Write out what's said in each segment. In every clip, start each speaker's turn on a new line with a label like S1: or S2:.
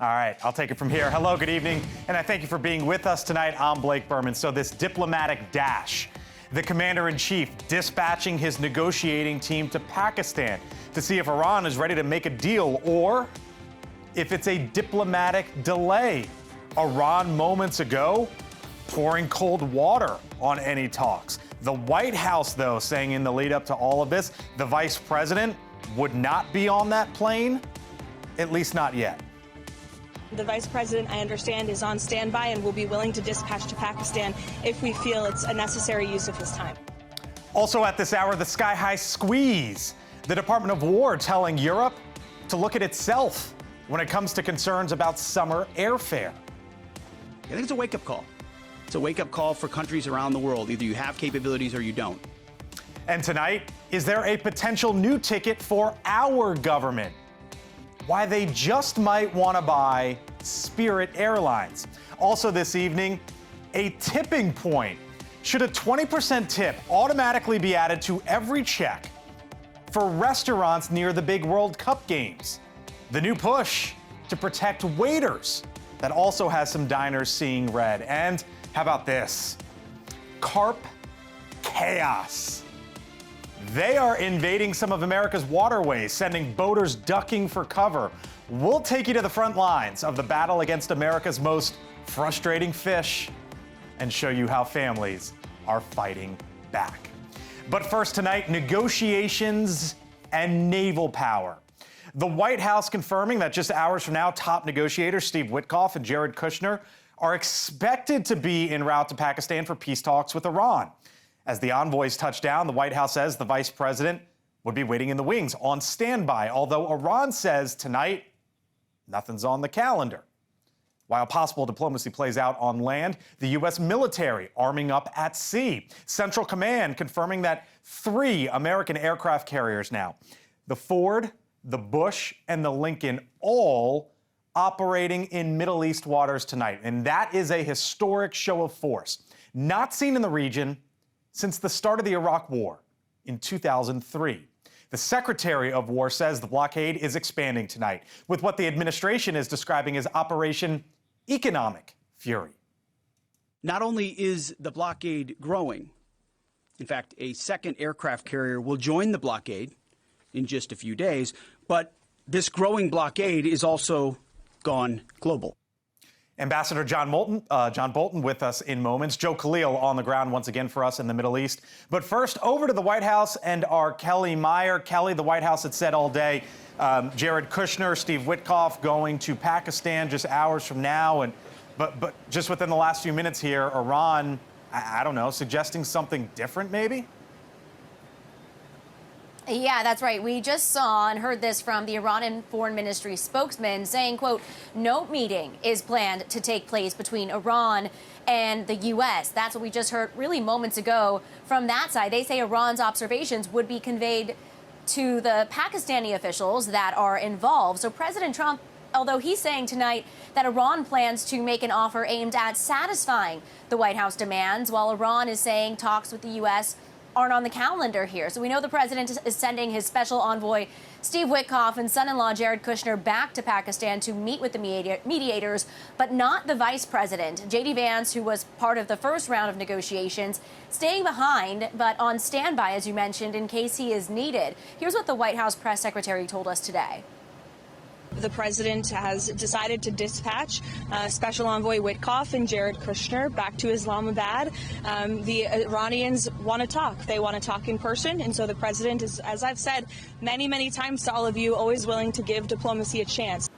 S1: All right, I'll take it from here. Hello, good evening, and I thank you for being with us tonight. I'm Blake Berman. So this diplomatic dash, the commander-in-chief dispatching his negotiating team to Pakistan to see if Iran is ready to make a deal or if it's a diplomatic delay. Iran moments ago pouring cold water on any talks. The White House, though, saying in the lead up to all of this, the vice president would not be on that plane, at least not yet.
S2: The vice president, I understand, is on standby and will be willing to dispatch to Pakistan if we feel it's a necessary use of his time.
S1: Also at this hour, the sky-high squeeze. The Department of War telling Europe to look at itself when it comes to concerns about summer airfare.
S3: I think it's a wake-up call. It's a wake-up call for countries around the world. Either you have capabilities or you don't.
S1: And tonight, is there a potential new ticket for our government? Why they just might want to buy Spirit Airlines. Also this evening, a tipping point. Should a 20% tip automatically be added to every check for restaurants near the big World Cup games? The new push to protect waiters that also has some diners seeing red. And how about this? Carp chaos. They are invading some of America's waterways, sending boaters ducking for cover. We'll take you to the front lines of the battle against America's most frustrating fish and show you how families are fighting back. But first tonight, negotiations and naval power. The White House confirming that just hours from now, top negotiators Steve Witkoff and Jared Kushner are expected to be en route to Pakistan for peace talks with Iran. As the envoys touch down, the White House says the vice president would be waiting in the wings on standby, although Iran says tonight nothing's on the calendar. While possible diplomacy plays out on land, the U.S. military arming up at sea. Central Command confirming that 3 American aircraft carriers now, the Ford, the Bush, and the Lincoln, all operating in Middle East waters tonight. And that is a historic show of force, not seen in the region since the start of the Iraq War in 2003. The Secretary of War says the blockade is expanding tonight with what the administration is describing as Operation Economic Fury.
S3: Not only is the blockade growing, in fact, a second aircraft carrier will join the blockade in just a few days, but this growing blockade is also gone global.
S1: Ambassador John Bolton with us in moments. Joe Khalil on the ground once again for us in the Middle East. But first, over to the White House and our Kelly Meyer. Kelly, the White House had said all day, Jared Kushner, Steve Witkoff going to Pakistan just hours from now. But just within the last few minutes here, Iran, I don't know, suggesting something different maybe?
S4: Yeah, that's right. We just saw and heard this from the Iranian Foreign Ministry spokesman saying, quote, no meeting is planned to take place between Iran and the U.S. That's what we just heard really moments ago from that side. They say Iran's observations would be conveyed to the Pakistani officials that are involved. So President Trump, although he's saying tonight that Iran plans to make an offer aimed at satisfying the White House demands, while Iran is saying talks with the U.S. aren't on the calendar here. So we know the president is sending his special envoy, Steve Witkoff, and son-in-law Jared Kushner back to Pakistan to meet with the mediators, but not the vice president. J.D. Vance, who was part of the first round of negotiations, staying behind, but on standby, as you mentioned, in case he is needed. Here's what the White House press secretary told us today.
S2: The president has decided to dispatch Special Envoy Witkoff and Jared Kushner back to Islamabad. The Iranians want to talk. They want to talk in person. And so the president is, as I've said many, many times to all of you, always willing to give diplomacy a chance.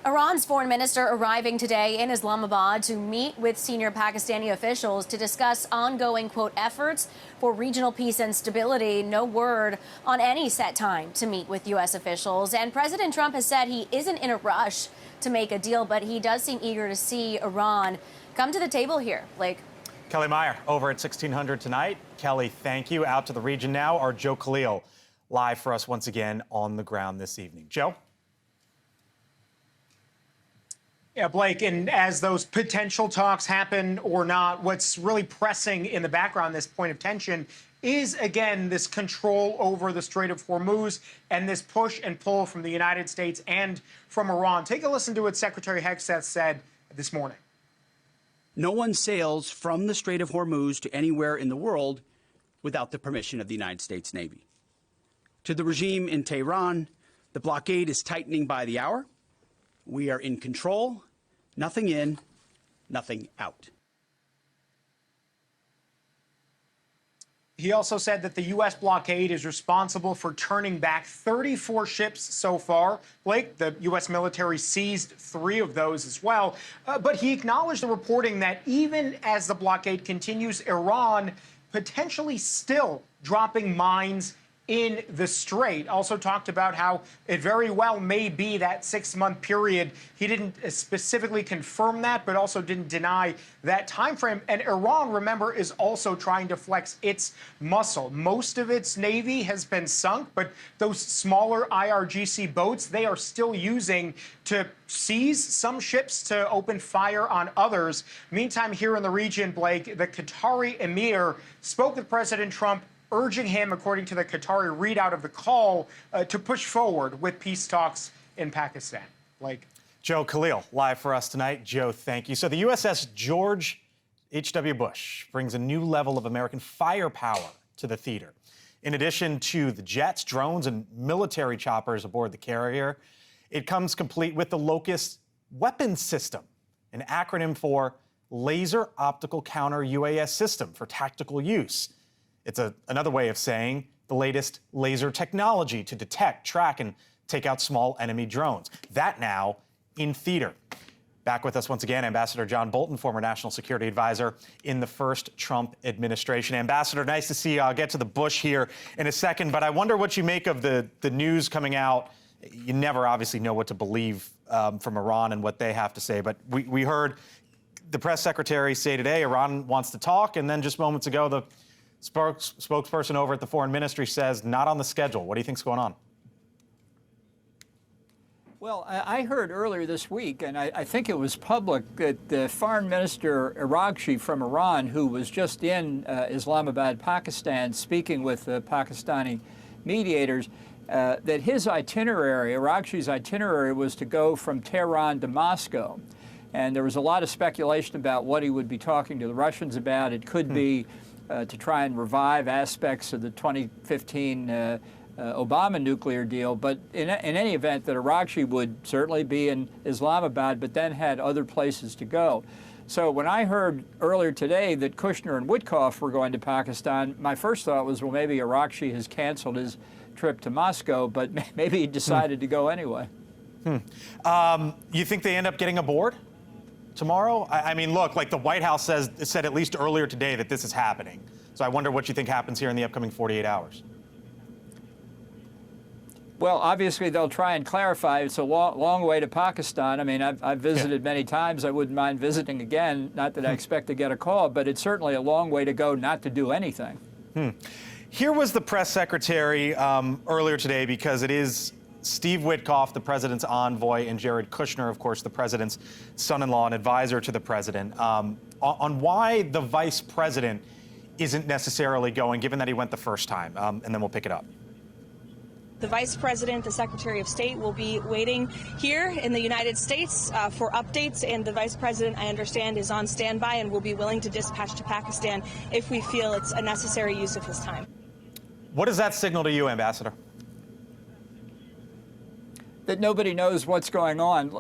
S4: Iran's foreign minister arriving today in Islamabad to meet with senior Pakistani officials to discuss ongoing, quote, efforts for regional peace and stability. No word on any set time to meet with U.S. officials. And President Trump has said he isn't in a rush to make a deal, but he does seem eager to see Iran come to the table here. Blake.
S1: Kelly Meyer over at 1600 tonight. Kelly, thank you. Out to the region now. Our Joe Khalil live for us once again on the ground this evening. Joe?
S5: Yeah, Blake, and as those potential talks happen or not, what's really pressing in the background, this point of tension, is, again, this control over the Strait of Hormuz and this push and pull from the United States and from Iran. Take a listen to what Secretary Hegseth said this morning.
S3: No one sails from the Strait of Hormuz to anywhere in the world without the permission of the United States Navy. To the regime in Tehran, the blockade is tightening by the hour. We are in control, nothing in, nothing out.
S5: He also said that the U.S. blockade is responsible for turning back 34 ships so far. Blake, the U.S. military seized 3 of those as well. But he acknowledged the reporting that even as the blockade continues, Iran potentially still dropping mines in the Strait. Also talked about how it very well may be that 6-month period. He didn't specifically confirm that, but also didn't deny that time frame. And Iran, remember, is also trying to flex its muscle. Most of its navy has been sunk, but those smaller IRGC boats, they are still using to seize some ships to open fire on others. Meantime, here in the region, Blake, the Qatari emir spoke with President Trump, urging him, according to the Qatari readout of the call, to push forward with peace talks in Pakistan. Blake.
S1: Joe Khalil, live for us tonight. Joe, thank you. So the USS George H.W. Bush brings a new level of American firepower to the theater. In addition to the jets, drones, and military choppers aboard the carrier, it comes complete with the Locust Weapons System, an acronym for Laser Optical Counter UAS System for tactical use. It's another way of saying the latest laser technology to detect, track, and take out small enemy drones. That now in theater. Back with us once again, Ambassador John Bolton, former National Security Advisor in the first Trump administration. Ambassador, nice to see you. I'll get to the Bush here in a second, but I wonder what you make of the news coming out. You never obviously know what to believe from Iran and what they have to say, but we heard the press secretary say today Iran wants to talk, and then just moments ago the spokesperson over at the foreign ministry says not on the schedule. What do you think's going on?
S6: Well, I heard earlier this week, and I think it was public, that the foreign minister Araghchi from Iran, who was just in Islamabad, Pakistan, speaking with the Pakistani mediators, that his itinerary, Araghchi's itinerary, was to go from Tehran to Moscow. And there was a lot of speculation about what he would be talking to the Russians about. It could be to try and revive aspects of the 2015 Obama nuclear deal. But in any event, that Araghchi would certainly be in Islamabad, but then had other places to go. So when I heard earlier today that Kushner and Witkoff were going to Pakistan, my first thought was, well, maybe Araghchi has canceled his trip to Moscow, but maybe he decided to go anyway.
S1: You think they end up getting aboard tomorrow? I mean, look, like the White House said at least earlier today that this is happening. So I wonder what you think happens here in the upcoming 48 hours.
S6: Well, obviously they'll try and clarify. It's a long way to Pakistan. I mean, I've visited many times. I wouldn't mind visiting again. Not that I expect to get a call, but it's certainly a long way to go not to do anything.
S1: Here was the press secretary earlier today, because it is Steve Witkoff, the president's envoy, and Jared Kushner, of course, the president's son-in-law and advisor to the president, on why the vice president isn't necessarily going, given that he went the first time, and then we'll pick it up.
S2: The Vice President, the Secretary of State, will be waiting here in the United States for updates, and the Vice President, I understand, is on standby and will be willing to dispatch to Pakistan if we feel it's a necessary use of his time.
S1: What does that signal to you, Ambassador?
S6: That nobody knows what's going on.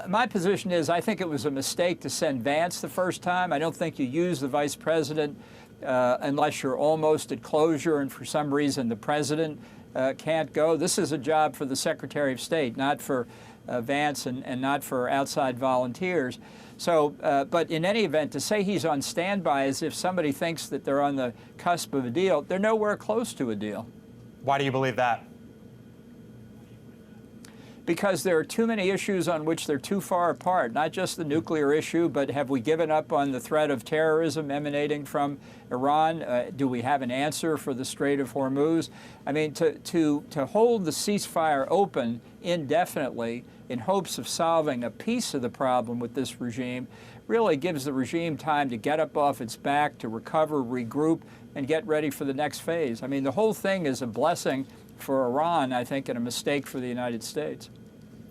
S6: My position is I think it was a mistake to send Vance the first time. I don't think you use the Vice President unless you're almost at closure and for some reason the President can't go. This is a job for the Secretary of State, not for Vance and not for outside volunteers. So, but in any event, to say he's on standby as if somebody thinks that they're on the cusp of a deal, they're nowhere close to a deal.
S1: Why do you believe that?
S6: Because there are too many issues on which they're too far apart, not just the nuclear issue, but have we given up on the threat of terrorism emanating from Iran? Do we have an answer for the Strait of Hormuz? I mean, to hold the ceasefire open indefinitely in hopes of solving a piece of the problem with this regime really gives the regime time to get up off its back, to recover, regroup, and get ready for the next phase. I mean, the whole thing is a blessing for Iran, I think, and a mistake for the United States.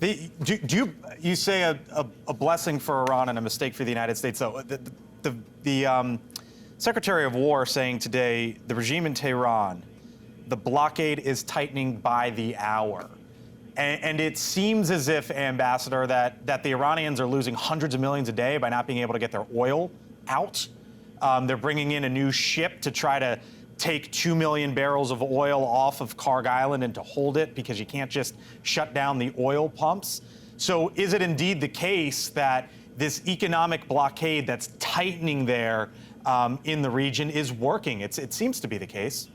S1: You say a blessing for Iran and a mistake for the United States, though. The Secretary of War saying today, the regime in Tehran, the blockade is tightening by the hour. And it seems as if, Ambassador, that the Iranians are losing hundreds of millions a day by not being able to get their oil out. They're bringing in a new ship to try to take 2 million barrels of oil off of Karg Island and to hold it because you can't just shut down the oil pumps. So is it indeed the case that this economic blockade that's tightening there in the region is working? It seems to be the case.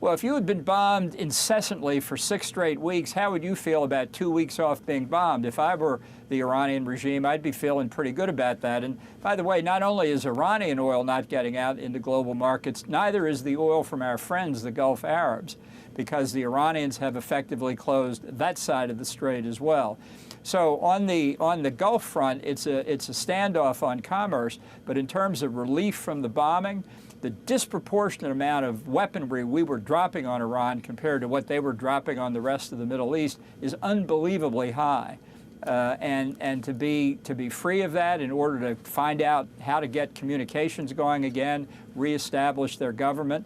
S6: Well, if you had been bombed incessantly for 6 straight weeks, how would you feel about 2 weeks off being bombed? If I were the Iranian regime, I'd be feeling pretty good about that. And by the way, not only is Iranian oil not getting out into global markets, neither is the oil from our friends, the Gulf Arabs, because the Iranians have effectively closed that side of the strait as well. So on the Gulf front, it's a standoff on commerce, but in terms of relief from the bombing, the disproportionate amount of weaponry we were dropping on Iran compared to what they were dropping on the rest of the Middle East is unbelievably high. And to be free of that in order to find out how to get communications going again, reestablish their government,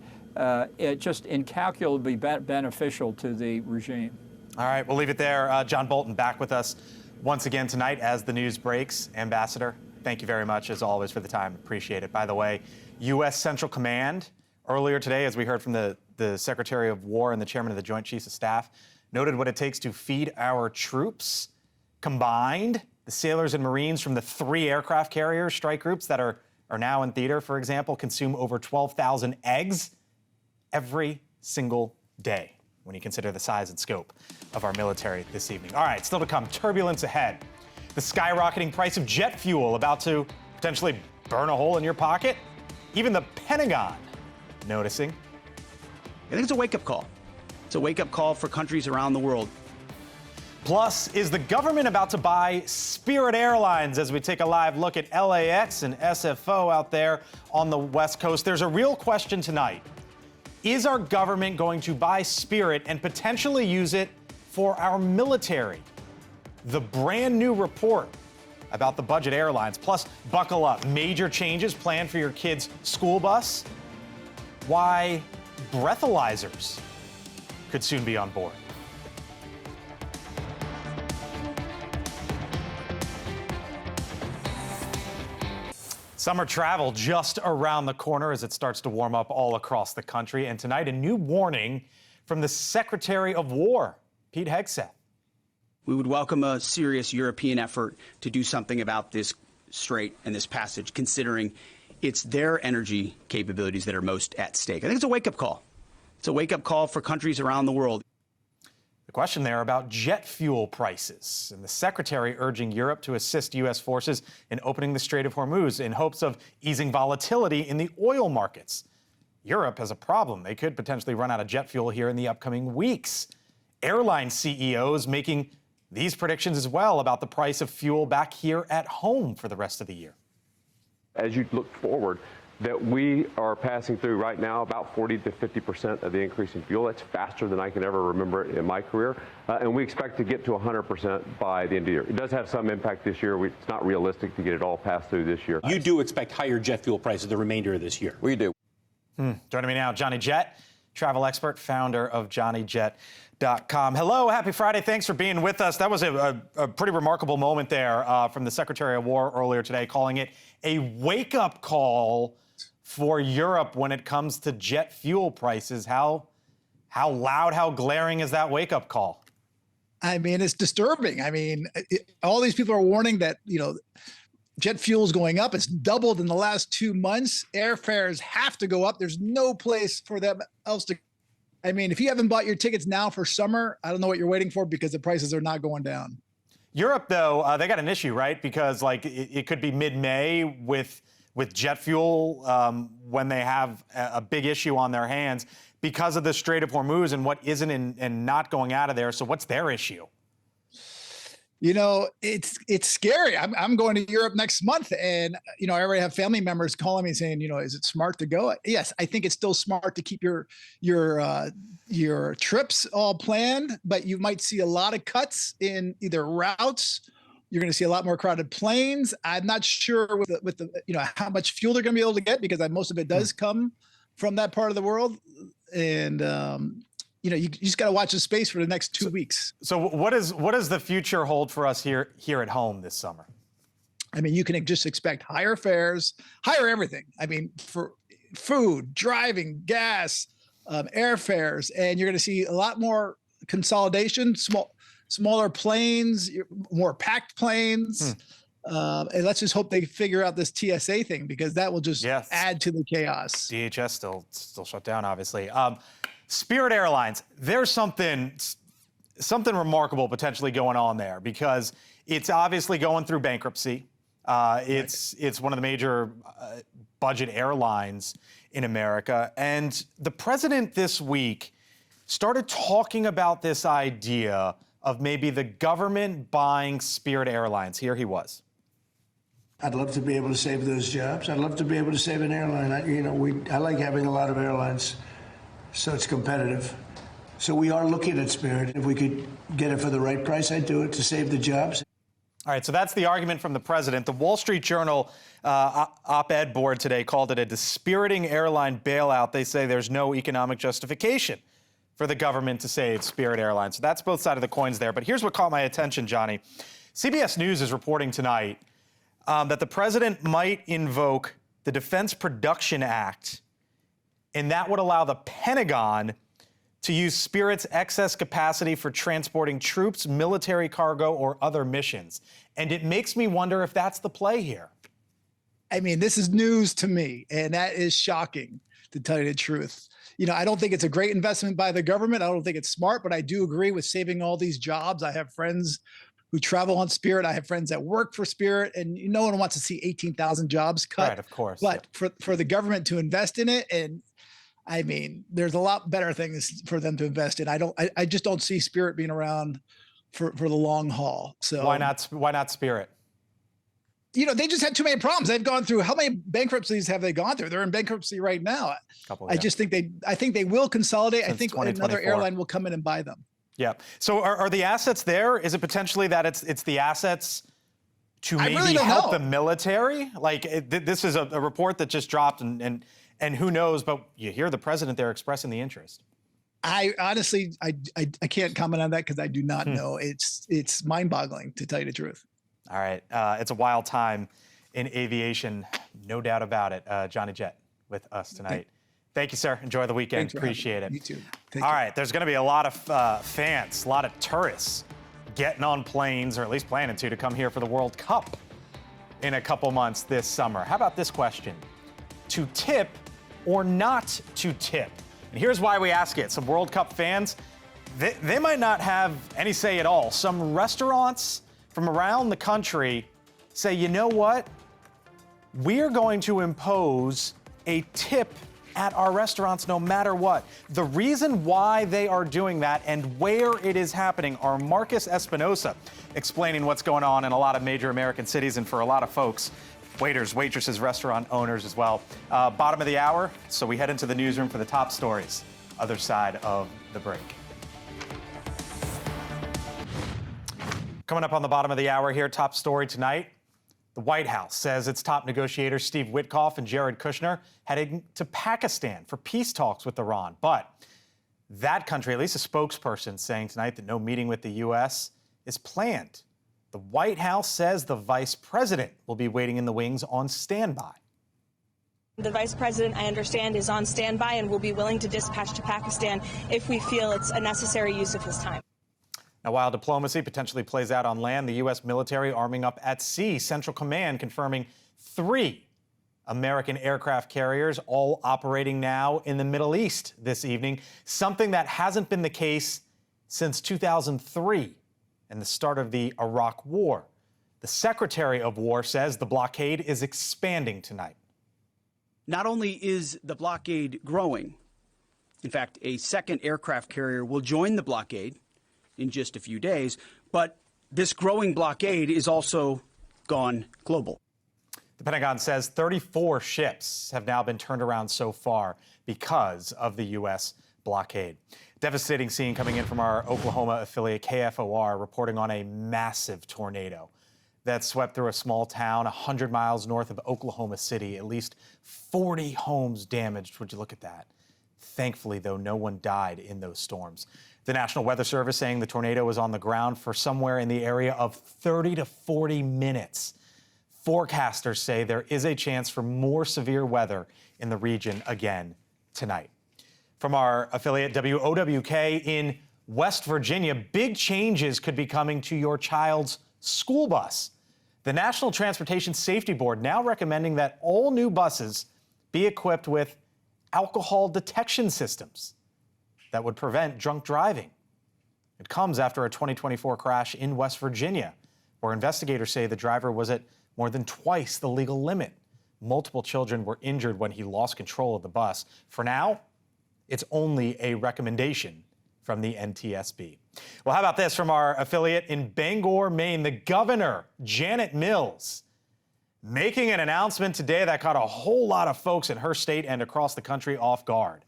S6: it just incalculably beneficial to the regime.
S1: All right, we'll leave it there. John Bolton back with us once again tonight as the news breaks. Ambassador, thank you very much, as always, for the time. Appreciate it. By the way, U.S. Central Command earlier today, as we heard from the Secretary of War and the Chairman of the Joint Chiefs of Staff, noted what it takes to feed our troops. Combined, the sailors and Marines from the 3 aircraft carrier strike groups that are now in theater, for example, consume over 12,000 eggs every single day when you consider the size and scope of our military this evening. All right, still to come, turbulence ahead. The skyrocketing price of jet fuel about to potentially burn a hole in your pocket. Even the Pentagon noticing.
S3: I think it's a wake-up call. It's a wake-up call for countries around the world.
S1: Plus, is the government about to buy Spirit Airlines as we take a live look at LAX and SFO out there on the West Coast? There's a real question tonight. Is our government going to buy Spirit and potentially use it for our military? The brand new report about the budget airlines. Plus, buckle up. Major changes planned for your kid's school bus. Why breathalyzers could soon be on board. Summer travel just around the corner as it starts to warm up all across the country. And tonight, a new warning from the Secretary of War, Pete Hegseth.
S3: We would welcome a serious European effort to do something about this strait and this passage, considering it's their energy capabilities that are most at stake. I think it's a wake-up call. It's a wake-up call for countries around the world.
S1: The question there about jet fuel prices and the Secretary urging Europe to assist U.S. forces in opening the Strait of Hormuz in hopes of easing volatility in the oil markets. Europe has a problem. They could potentially run out of jet fuel here in the upcoming weeks. Airline CEOs making these predictions as well about the price of fuel back here at home for the rest of the year.
S7: As you look forward, that we are passing through right now about 40 to 50% of the increase in fuel. That's faster than I can ever remember in my career. And we expect to get to 100% by the end of the year. It does have some impact this year. It's not realistic to get it all passed through this year.
S8: You do expect higher jet fuel prices the remainder of this year?
S7: We do.
S1: Joining me now, Johnny Jett, travel expert, founder of JohnnyJet.com. Hello, happy Friday. Thanks for being with us. That was a pretty remarkable moment there from the Secretary of War earlier today, calling it a wake-up call for Europe when it comes to jet fuel prices. How loud, how glaring is that wake-up call?
S9: I mean, it's disturbing. I mean, all these people are warning that, jet fuel is going up. It's doubled in the last 2 months. Airfares have to go up. There's no place for them else to I mean, if you haven't bought your tickets now for summer, I don't know what you're waiting for because the prices are not going down.
S1: Europe, though, they got an issue, right? Because like it could be mid-May with jet fuel when they have a big issue on their hands because of the Strait of Hormuz and what isn't and not going out of there. So what's their issue?
S9: You know, it's scary. I'm going to Europe next month, and you know, I already have family members calling me saying, you know, is it smart to go? Yes, I think it's still smart to keep your trips all planned, but you might see a lot of cuts in either routes. You're going to see a lot more crowded planes. I'm not sure with the you know how much fuel they're going to be able to get because most of it does come from that part of the world, and you know, you just got to watch the space for the next 2 weeks.
S1: So what does the future hold for us here at home this summer?
S9: I mean, you can just expect higher fares, higher everything. I mean, for food, driving, gas, airfares, and you're going to see a lot more consolidation, smaller planes, more packed planes. And let's just hope they figure out this TSA thing because that will just add to the chaos.
S1: DHS still shut down, obviously. Spirit Airlines, there's something remarkable potentially going on there because it's obviously going through bankruptcy. It's one of the major budget airlines in America. And the president this week started talking about this idea of maybe the government buying Spirit Airlines. Here he was.
S10: I'd love to be able to save those jobs. I'd love to be able to save an airline. I like having a lot of airlines. So it's competitive. So we are looking at Spirit. If we could get it for the right price, I'd do it to save the jobs.
S1: All right, so that's the argument from the president. The Wall Street Journal op-ed board today called it a dispiriting airline bailout. They say there's no economic justification for the government to save Spirit Airlines. So that's both sides of the coins there. But here's what caught my attention, Johnny. CBS News is reporting tonight that the president might invoke the Defense Production Act, and that would allow the Pentagon to use Spirit's excess capacity for transporting troops, military cargo, or other missions. And it makes me wonder if that's the play here.
S9: I mean, this is news to me, and that is shocking, to tell you the truth. You know, I don't think it's a great investment by the government. I don't think it's smart, but I do agree with saving all these jobs. I have friends who travel on Spirit. I have friends that work for Spirit, and no one wants to see 18,000 jobs cut.
S1: Right, of course.
S9: But for the government to invest in it, and I mean, there's a lot better things for them to invest in. I just don't see Spirit being around for the long haul. So
S1: why not Spirit?
S9: You know, they just had too many problems. They've gone through, how many bankruptcies have they gone through? They're in bankruptcy right now. I think they will consolidate. I think another airline will come in and buy them.
S1: Yeah. So are the assets there? Is it potentially that it's the assets to maybe help the military? Like this is a report that just dropped and who knows, but you hear the president there expressing the interest.
S9: I honestly, I can't comment on that because I do not know. It's mind-boggling, to tell you the truth.
S1: All right. It's a wild time in aviation, no doubt about it. Johnny Jett with us tonight. Thank you, sir. Enjoy the weekend. Appreciate it.
S9: You too.
S1: All right. There's going to be a lot of fans, a lot of tourists getting on planes, or at least planning to come here for the World Cup in a couple months this summer. How about this question? To tip or not to tip? And here's why we ask it. Some World Cup fans, they might not have any say at all. Some restaurants from around the country say, you know what? We're going to impose a tip at our restaurants no matter what. The reason why they are doing that and where it is happening are Marcus Espinosa explaining what's going on in a lot of major American cities and for a lot of folks, waiters, waitresses, restaurant owners as well. Bottom of the hour, so we head into the newsroom for the top stories, other side of the break. Coming up on the bottom of the hour here, top story tonight. The White House says its top negotiators Steve Witkoff and Jared Kushner heading to Pakistan for peace talks with Iran. But that country, at least a spokesperson, saying tonight that no meeting with the U.S. is planned. The White House says the vice president will be waiting in the wings on standby.
S2: The vice president, I understand, is on standby and will be willing to dispatch to Pakistan if we feel it's a necessary use of his time.
S1: Now, while diplomacy potentially plays out on land, the U.S. military arming up at sea. Central Command confirming 3 American aircraft carriers all operating now in the Middle East this evening, something that hasn't been the case since 2003 and the start of the Iraq War. The Secretary of War says the blockade is expanding tonight.
S3: Not only is the blockade growing, in fact, a second aircraft carrier will join the blockade in just a few days, but this growing blockade is also gone global.
S1: The Pentagon says 34 ships have now been turned around so far because of the U.S. blockade. Devastating scene coming in from our Oklahoma affiliate KFOR, reporting on a massive tornado that swept through a small town 100 miles north of Oklahoma City. At least 40 homes damaged. Would you look at that? Thankfully, though, no one died in those storms. The National Weather Service saying the tornado was on the ground for somewhere in the area of 30 to 40 minutes. Forecasters say there is a chance for more severe weather in the region again tonight. From our affiliate WOWK in West Virginia, big changes could be coming to your child's school bus. The National Transportation Safety Board now recommending that all new buses be equipped with alcohol detection systems that would prevent drunk driving. It comes after a 2024 crash in West Virginia, where investigators say the driver was at more than twice the legal limit. Multiple children were injured when he lost control of the bus. For now, it's only a recommendation from the NTSB. Well, how about this from our affiliate in Bangor, Maine? The governor, Janet Mills, making an announcement today that caught a whole lot of folks in her state and across the country off guard,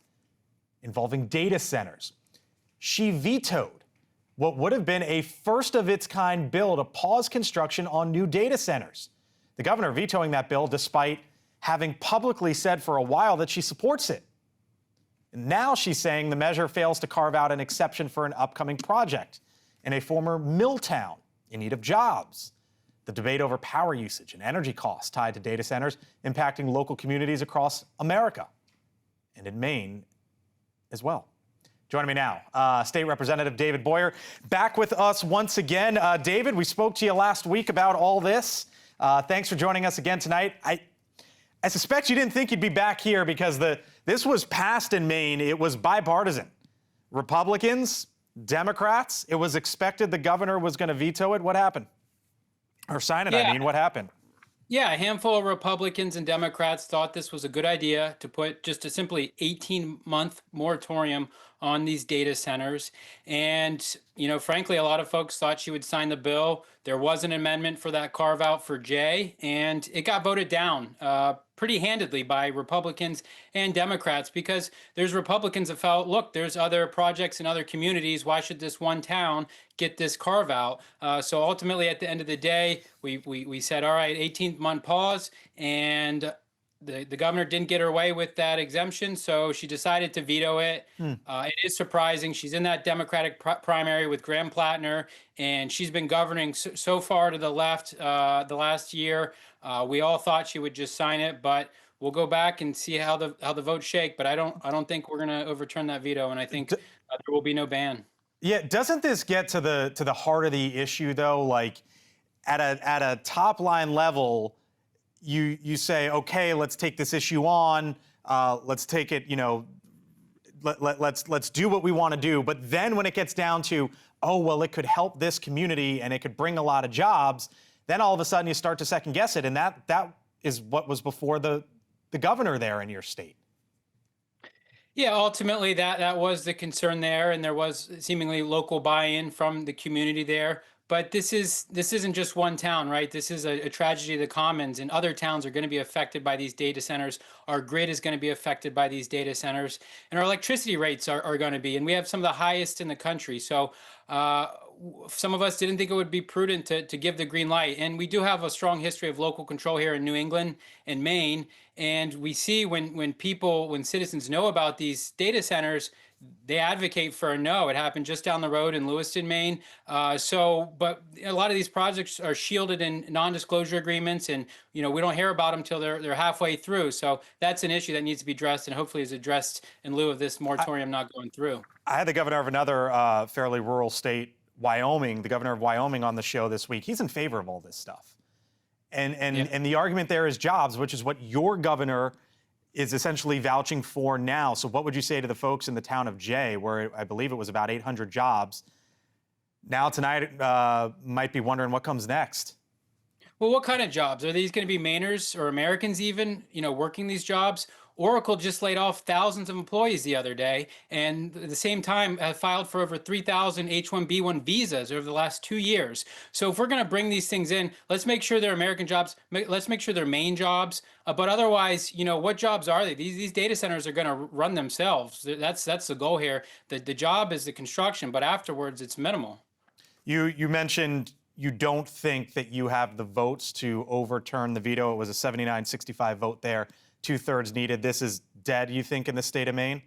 S1: involving data centers. She vetoed what would have been a first-of-its-kind bill to pause construction on new data centers. The governor vetoing that bill despite having publicly said for a while that she supports it. And now she's saying the measure fails to carve out an exception for an upcoming project in a former mill town in need of jobs. The debate over power usage and energy costs tied to data centers impacting local communities across America and in Maine as well. Joining me now, State Representative David Boyer, back with us once again. David, we spoke to you last week about all this. Thanks for joining us again tonight. I suspect you didn't think you'd be back here because this was passed in Maine. It was bipartisan. Republicans, Democrats. It was expected the governor was going to veto it. What happened? Or sign it, I mean. What happened?
S11: Yeah, a handful of Republicans and Democrats thought this was a good idea to put just a simply 18-month moratorium on these data centers. And, frankly, a lot of folks thought she would sign the bill. There was an amendment for that carve out for Jay, and it got voted down pretty handedly by Republicans and Democrats because there's Republicans that felt, look, there's other projects in other communities. Why should this one town get this carve out? So ultimately, at the end of the day, we said, all right, 18-month pause, and the governor didn't get her way with that exemption, so she decided to veto it. It is surprising. She's in that Democratic primary with Graham Plattner, and she's been governing so far to the left the last year. We all thought she would just sign it, but we'll go back and see how the votes shake. But I don't think we're going to overturn that veto, and I think there will be no ban.
S1: Yeah, doesn't this get to the heart of the issue though? Like at a top line level, you say, okay, let's take this issue on. Let's take it. Let's do what we want to do. But then when it gets down to, oh well, it could help this community and it could bring a lot of jobs, then all of a sudden you start to second guess it, and that is what was before the governor there in your state.
S11: Yeah, ultimately that was the concern there, and there was seemingly local buy-in from the community there. But this isn't just one town, right? This is a tragedy of the commons, and other towns are going to be affected by these data centers. Our grid is going to be affected by these data centers, and our electricity rates are going to be, and we have some of the highest in the country. So some of us didn't think it would be prudent to give the green light. And we do have a strong history of local control here in New England and Maine. And we see when citizens know about these data centers, they advocate for a no. It happened just down the road in Lewiston, Maine. But a lot of these projects are shielded in non-disclosure agreements, and we don't hear about them till they're halfway through. So that's an issue that needs to be addressed, and hopefully is addressed in lieu of this moratorium not going through.
S1: I had the governor of another fairly rural state, Wyoming, the governor of Wyoming, on the show this week. He's in favor of all this stuff. And the argument there is jobs, which is what your governor is essentially vouching for now. So what would you say to the folks in the town of Jay, where I believe it was about 800 jobs, now tonight might be wondering what comes next?
S11: Well, what kind of jobs? Are these going to be Mainers or Americans even, working these jobs? Oracle just laid off thousands of employees the other day, and at the same time filed for over 3,000 H-1B1 visas over the last 2 years. So if we're going to bring these things in, let's make sure they're American jobs. Let's make sure they're Maine jobs. But otherwise, what jobs are they? These data centers are going to run themselves. That's the goal here. The job is the construction, but afterwards it's minimal.
S1: You mentioned you don't think that you have the votes to overturn the veto. It was a 79-65 vote there. 2/3 needed. This is dead, you think, in the state of Maine?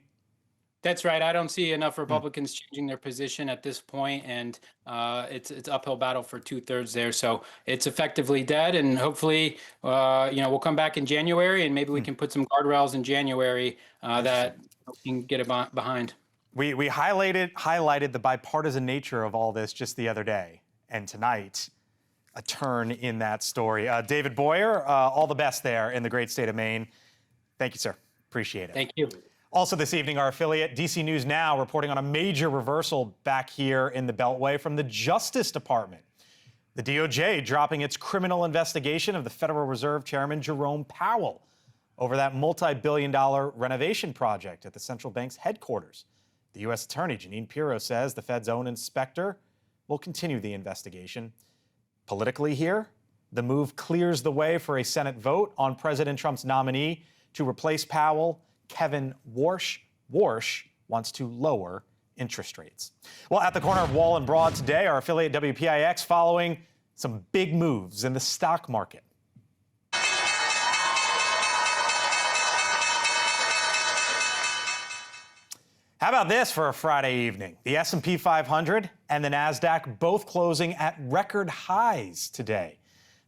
S11: That's right. I don't see enough Republicans changing their position at this point, and it's uphill battle for 2/3 there. So it's effectively dead, and hopefully, we'll come back in January, and maybe we can put some guardrails in January that we can get it behind.
S1: We highlighted the bipartisan nature of all this just the other day, and tonight, a turn in that story. David Boyer, all the best there in the great state of Maine. Thank you, sir. Appreciate it.
S11: Thank you.
S1: Also this evening, our affiliate, DC News Now, reporting on a major reversal back here in the Beltway from the Justice Department. The DOJ dropping its criminal investigation of the Federal Reserve Chairman Jerome Powell over that multi-billion-dollar renovation project at the central bank's headquarters. The U.S. Attorney, Jeanine Pirro, says the Fed's own inspector will continue the investigation. Politically here, the move clears the way for a Senate vote on President Trump's nominee to replace Powell, Kevin Warsh. Warsh wants to lower interest rates. Well, at the corner of Wall and Broad today, our affiliate WPIX following some big moves in the stock market. How about this for a Friday evening? The S&P 500 and the NASDAQ both closing at record highs today.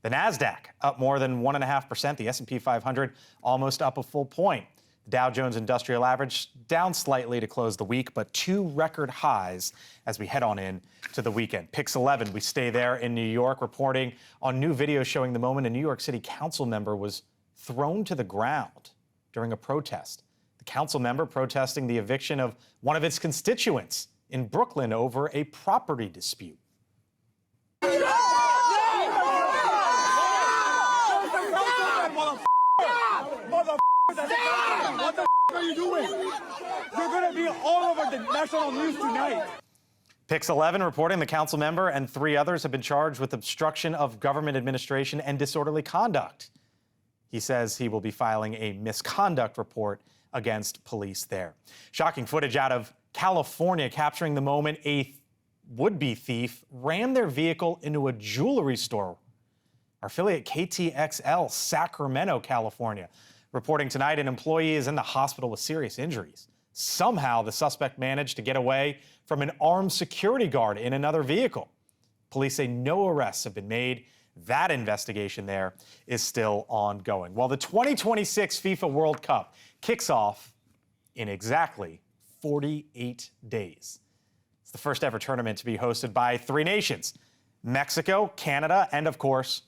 S1: The NASDAQ up more than 1.5%. The S&P 500 almost up a full point. The Dow Jones Industrial Average down slightly to close the week, but two record highs as we head on in to the weekend. Pix 11, we stay there in New York, reporting on new video showing the moment a New York City council member was thrown to the ground during a protest. The council member protesting the eviction of one of its constituents in Brooklyn over a property dispute.
S12: What the are you doing? You're going to be all over the national news tonight.
S1: Pix 11 reporting the council member and 3 others have been charged with obstruction of government administration and disorderly conduct. He says he will be filing a misconduct report against police there. Shocking footage out of California capturing the moment a would-be thief ran their vehicle into a jewelry store. Our affiliate KTXL, Sacramento, California, reporting tonight an employee is in the hospital with serious injuries. Somehow the suspect managed to get away from an armed security guard in another vehicle. Police say no arrests have been made. That investigation there is still ongoing. Well, the 2026 FIFA World Cup kicks off in exactly 48 days. It's the first ever tournament to be hosted by 3 nations: Mexico, Canada, and of course,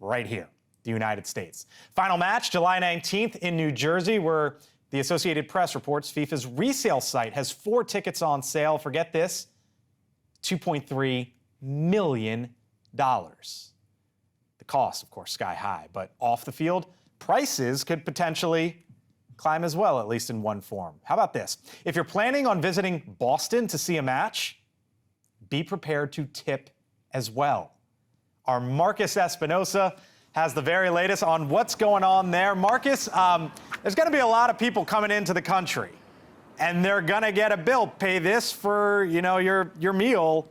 S1: right here, the United States. Final match, July 19th in New Jersey, where the Associated Press reports FIFA's resale site has 4 tickets on sale for, get this, $2.3 million. The cost, of course, sky high, but off the field, prices could potentially climb as well, at least in one form. How about this? If you're planning on visiting Boston to see a match, be prepared to tip as well. Our Marcus Espinosa has the very latest on what's going on there. Marcus, there's going to be a lot of people coming into the country, and they're going to get a bill. Pay this for, your meal.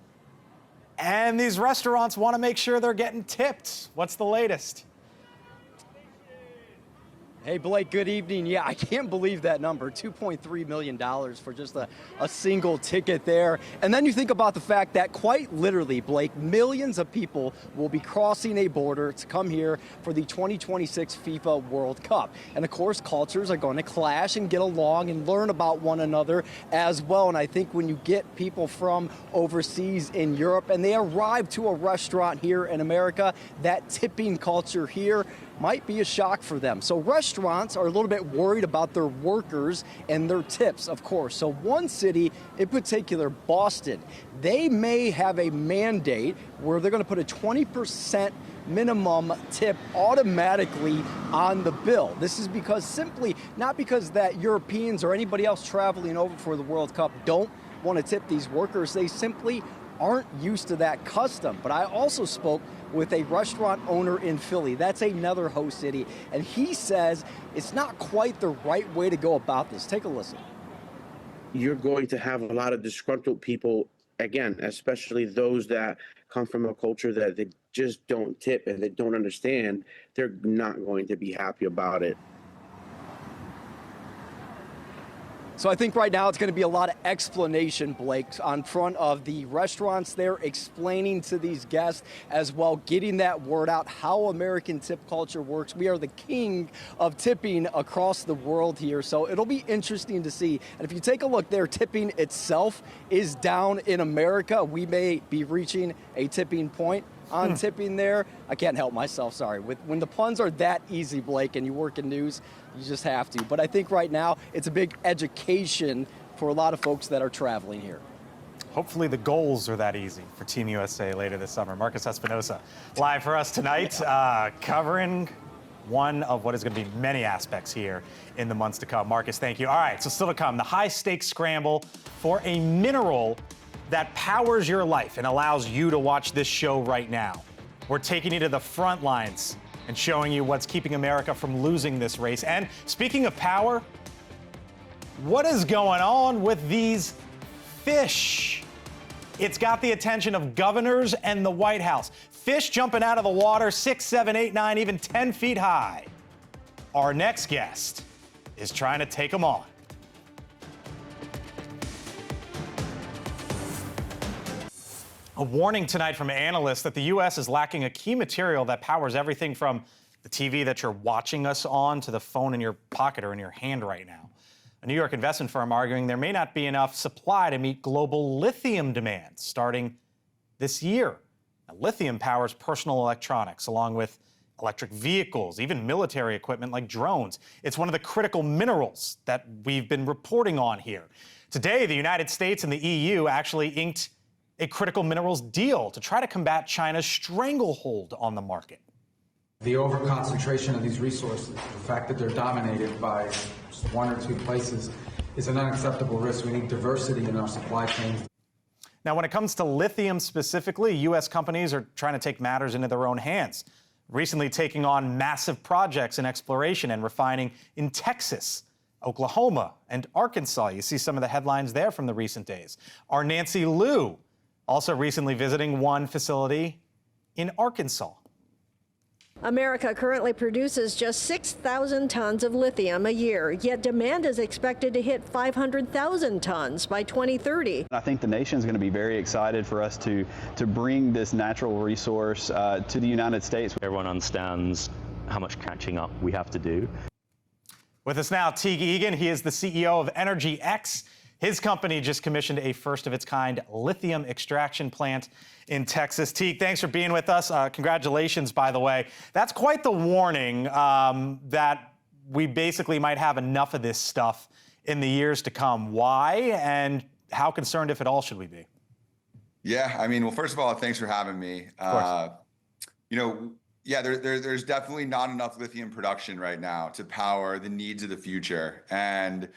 S1: And these restaurants want to make sure they're getting tipped. What's the latest?
S13: Hey, Blake, good evening. Yeah, I can't believe that number, $2.3 million for just a single ticket there. And then you think about the fact that quite literally, Blake, millions of people will be crossing a border to come here for the 2026 FIFA World Cup. And of course, cultures are going to clash and get along and learn about one another as well. And I think when you get people from overseas in Europe and they arrive to a restaurant here in America, that tipping culture here might be a shock for them. So restaurants are a little bit worried about their workers and their tips, of course. So one city in particular, Boston, they may have a mandate where they're going to put a 20% minimum tip automatically on the bill. This is because simply, not because that Europeans or anybody else traveling over for the World Cup don't want to tip these workers. They simply aren't used to that custom. But I also spoke with a restaurant owner in Philly. That's another host city. And he says it's not quite the right way to go about this. Take a listen.
S14: You're going to have a lot of disgruntled people, again, especially those that come from a culture that they just don't tip and they don't understand. They're not going to be happy about it.
S13: So I think right now it's going to be a lot of explanation, Blake, on front of the restaurants there, explaining to these guests as well, getting that word out, how American tip culture works. We are the king of tipping across the world here, so it'll be interesting to see. And if you take a look there, tipping itself is down in America. We may be reaching a tipping point on tipping there. I can't help myself, sorry. When the puns are that easy, Blake, and you work in news, you just have to. But I think right now it's a big education for a lot of folks that are traveling here.
S1: Hopefully the goals are that easy for Team USA later this summer. Marcus Espinosa live for us tonight, covering one of what is going to be many aspects here in the months to come. Marcus, thank you. All right, so still to come, the high-stakes scramble for a mineral that powers your life and allows you to watch this show right now. We're taking you to the front lines and showing you what's keeping America from losing this race. And speaking of power, what is going on with these fish? It's got the attention of governors and the White House. Fish jumping out of the water 6, 7, 8, 9, even 10 feet high. Our next guest is trying to take them on. A warning tonight from analysts that the U.S. is lacking a key material that powers everything from the TV that you're watching us on to the phone in your pocket or in your hand right now. A New York investment firm arguing there may not be enough supply to meet global lithium demands starting this year. Now, lithium powers personal electronics along with electric vehicles, even military equipment like drones. It's one of the critical minerals that we've been reporting on here. Today, the United States and the EU actually inked a critical minerals deal to try to combat China's stranglehold on the market.
S15: The overconcentration of these resources, the fact that they're dominated by just one or two places, is an unacceptable risk. We need diversity in our supply chains.
S1: Now, when it comes to lithium specifically, U.S. companies are trying to take matters into their own hands, recently taking on massive projects in exploration and refining in Texas, Oklahoma, and Arkansas. You see some of the headlines there from the recent days. Our Nancy Liu also recently visiting one facility in Arkansas.
S16: America currently produces just 6,000 tons of lithium a year, yet demand is expected to hit 500,000 tons by 2030.
S17: I think the nation is going to be very excited for us to bring this natural resource to the United States.
S18: Everyone understands how much catching up we have to do.
S1: With us now, Teague Egan. He is the CEO of Energy X. His company just commissioned a first-of-its-kind lithium extraction plant in Texas. Teague, thanks for being with us. Congratulations, by the way. That's quite the warning that we basically might have enough of this stuff in the years to come. Why, and how concerned, if at all, should we be?
S19: Yeah, I mean, well, first of all, thanks for having me.
S1: Of course.
S19: Yeah, there's definitely not enough lithium production right now to power the needs of the future. And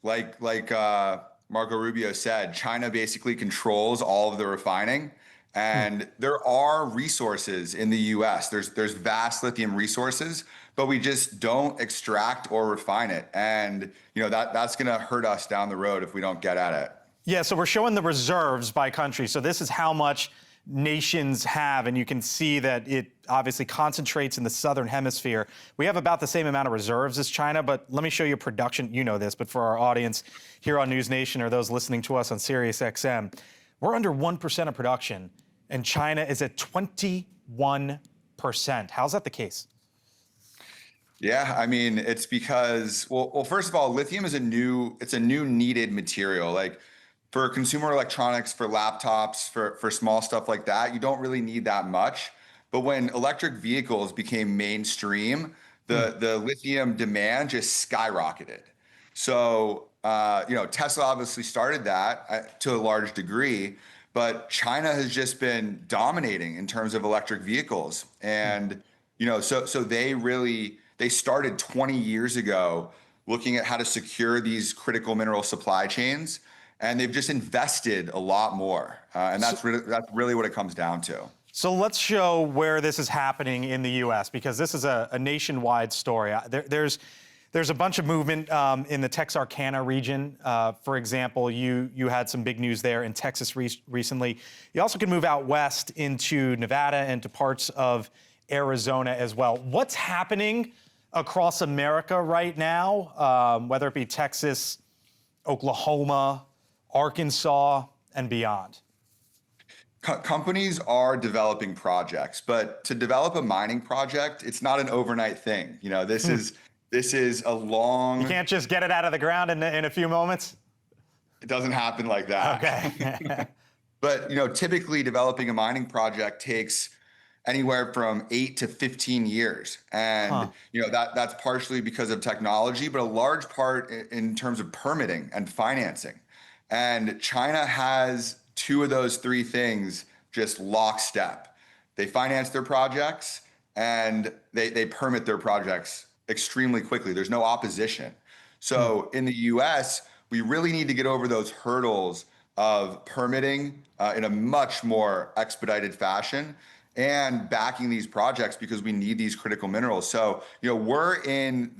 S19: like Marco Rubio said, China basically controls all of the refining, and there are resources in the U.S. There's vast lithium resources, but we just don't extract or refine it, and that's going to hurt us down the road if we don't get at it.
S1: Yeah, so we're showing the reserves by country. So this is how much nations have, and you can see that it obviously concentrates in the southern hemisphere. We have about the same amount of reserves as China, but let me show you production. You know this, but for our audience here on News Nation or those listening to us on Sirius XM, we're under 1% of production, and China is at 21%. How's that the case?
S19: Yeah, I mean, it's because, well, first of all, lithium is a new needed material. Like for consumer electronics, for laptops, for small stuff like that, you don't really need that much. But when electric vehicles became mainstream, the lithium demand just skyrocketed. So, Tesla obviously started that to a large degree, but China has just been dominating in terms of electric vehicles. And, so they started 20 years ago looking at how to secure these critical mineral supply chains, and they've just invested a lot more. And that's really what it comes down to.
S1: So let's show where this is happening in the U.S., because this is a nationwide story. There's a bunch of movement in the Texarkana region. For example, you had some big news there in Texas recently. You also can move out west into Nevada and to parts of Arizona as well. What's happening across America right now, whether it be Texas, Oklahoma, Arkansas, and beyond?
S19: Companies are developing projects, but to develop a mining project, it's not an overnight thing. This is a long.
S1: You can't just get it out of the ground in a few moments.
S19: It doesn't happen like that.
S1: Okay.
S19: But typically developing a mining project takes anywhere from 8 to 15 years, and that's partially because of technology, but a large part in terms of permitting and financing. And China has two of those three things just lockstep. They finance their projects and they permit their projects extremely quickly. There's no opposition. So in the US, we really need to get over those hurdles of permitting in a much more expedited fashion and backing these projects because we need these critical minerals. So, we're in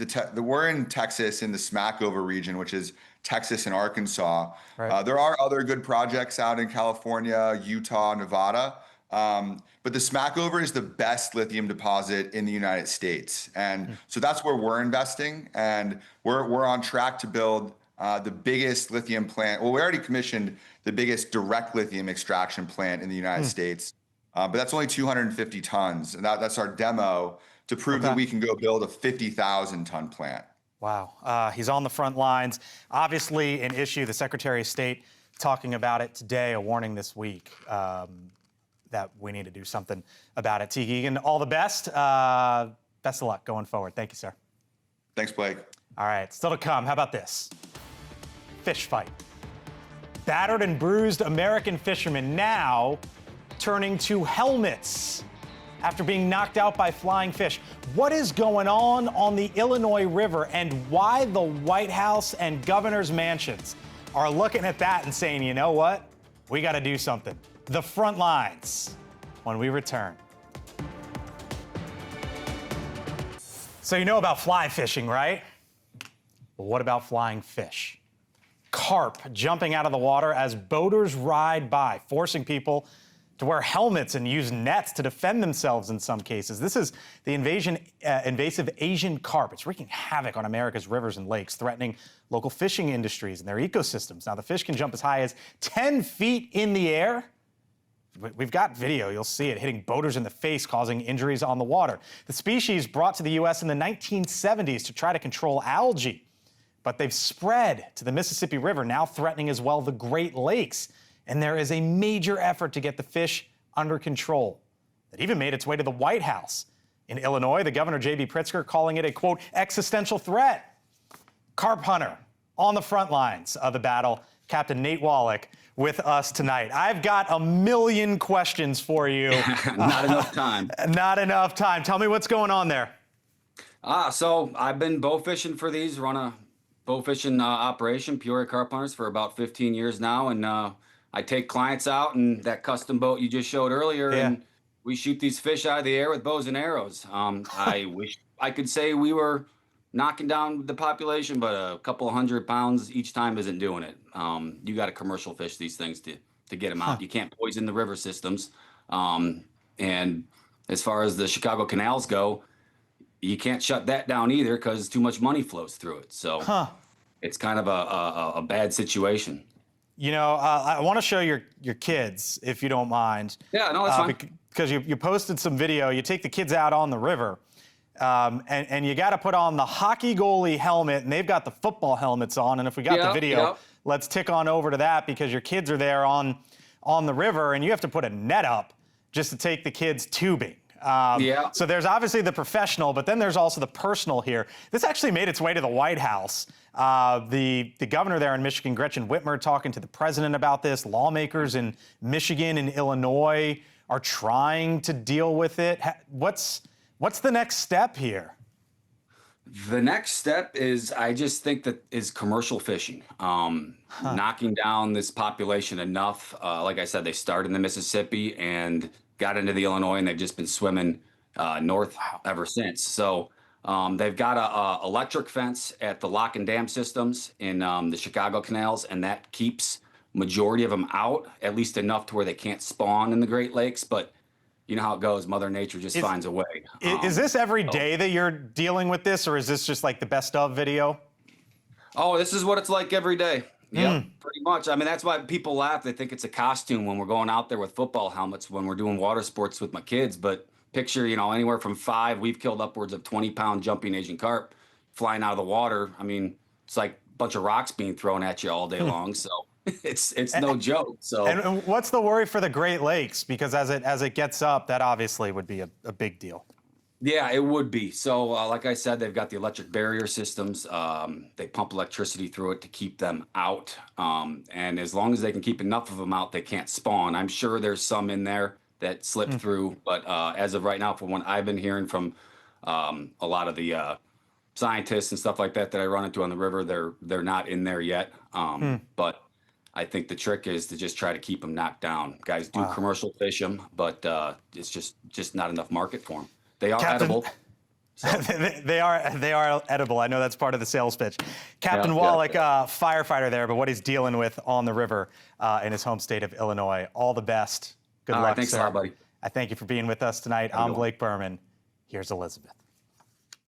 S19: Texas in the Smackover region, which is Texas and Arkansas. Right. There are other good projects out in California, Utah, Nevada. But the Smackover is the best lithium deposit in the United States. And so that's where we're investing. And we're on track to build the biggest lithium plant. Well, we already commissioned the biggest direct lithium extraction plant in the United States. But that's only 250 tons. And that's our demo to prove that we can go build a 50,000 ton plant.
S1: Wow. He's on the front lines. Obviously an issue. The Secretary of State talking about it today, a warning this week that we need to do something about it. T. Geoghegan, all the best. Best of luck going forward. Thank you, sir.
S19: Thanks, Blake.
S1: All right, still to come. How about this? Fish fight. Battered and bruised American fishermen now turning to helmets after being knocked out by flying fish. What is going on the Illinois River, and why the White House and governor's mansions are looking at that and saying, you know what? We got to do something. The front lines when we return. So you know about fly fishing, right? But what about flying fish? Carp jumping out of the water as boaters ride by, forcing people to wear helmets and use nets to defend themselves in some cases. This is the invasive Asian carp. It's wreaking havoc on America's rivers and lakes, threatening local fishing industries and their ecosystems. Now, the fish can jump as high as 10 feet in the air. We've got video, you'll see it, hitting boaters in the face, causing injuries on the water. The species brought to the U.S. in the 1970s to try to control algae, but they've spread to the Mississippi River, now threatening as well the Great Lakes. And there is a major effort to get the fish under control. It even made its way to the White House. In Illinois, the governor, J.B. Pritzker, calling it a, quote, existential threat. Carp hunter on the front lines of the battle, Captain Nate Wallach, with us tonight. I've got a million questions for you.
S20: Not enough time.
S1: Not enough time. Tell me what's going on there.
S20: So I've been bow fishing for these, run a bow fishing operation, Peoria Carp Hunters, for about 15 years now. And I take clients out in that custom boat you just showed earlier, and we shoot these fish out of the air with bows and arrows. I wish I could say we were knocking down the population, but a couple of 100 pounds each time isn't doing it. You got to commercial fish these things to get them out. You can't poison the river systems. And as far as the Chicago canals go, you can't shut that down either because too much money flows through it. So it's kind of a bad situation.
S1: You know, I want to show your kids, if you don't mind.
S20: Yeah, no, that's fine.
S1: Because you posted some video. You take the kids out on the river, and you got to put on the hockey goalie helmet, and they've got the football helmets on. And if we got the video, let's tick on over to that because your kids are there on the river, and you have to put a net up just to take the kids tubing. So there's obviously the professional, but then there's also the personal here. This actually made its way to the White House. The governor there in Michigan, Gretchen Whitmer, talking to the president about this. Lawmakers in Michigan and Illinois are trying to deal with it. What's the next step here?
S20: The next step is, I just think that is commercial fishing, knocking down this population enough. Like I said, they started in the Mississippi and got into the Illinois, and they've just been swimming north ever since. So they've got a electric fence at the lock and dam systems in the Chicago canals, and that keeps majority of them out, at least enough to where they can't spawn in the Great Lakes. But you know how it goes. Mother Nature just finds a way.
S1: Is this every day that you're dealing with this, or is this just like the best of video?
S20: Oh, this is what it's like every day. Yep, pretty much. I mean, that's why people laugh. They think it's a costume when we're going out there with football helmets when we're doing water sports with my kids. But picture, you know, anywhere from 5, we've killed upwards of 20-pound jumping Asian carp flying out of the water. I mean, it's like a bunch of rocks being thrown at you all day long. So it's no joke. So
S1: and what's the worry for the Great Lakes? Because as it gets up, that obviously would be a big deal.
S20: Yeah, it would be. So like I said, they've got the electric barrier systems. They pump electricity through it to keep them out. And as long as they can keep enough of them out, they can't spawn. I'm sure there's some in there that slip through. But as of right now, from what I've been hearing from a lot of the scientists and stuff like that I run into on the river, they're not in there yet. But I think the trick is to just try to keep them knocked down. Guys do commercial fish them, but it's just not enough market for them. They are edible. So.
S1: they are edible. I know that's part of the sales pitch. Captain Wallach, firefighter there, but what he's dealing with on the river in his home state of Illinois. All the best. Good luck,
S20: thanks
S1: sir.
S20: a lot, buddy.
S1: I thank you for being with us tonight. I'm Blake Berman. Here's Elizabeth.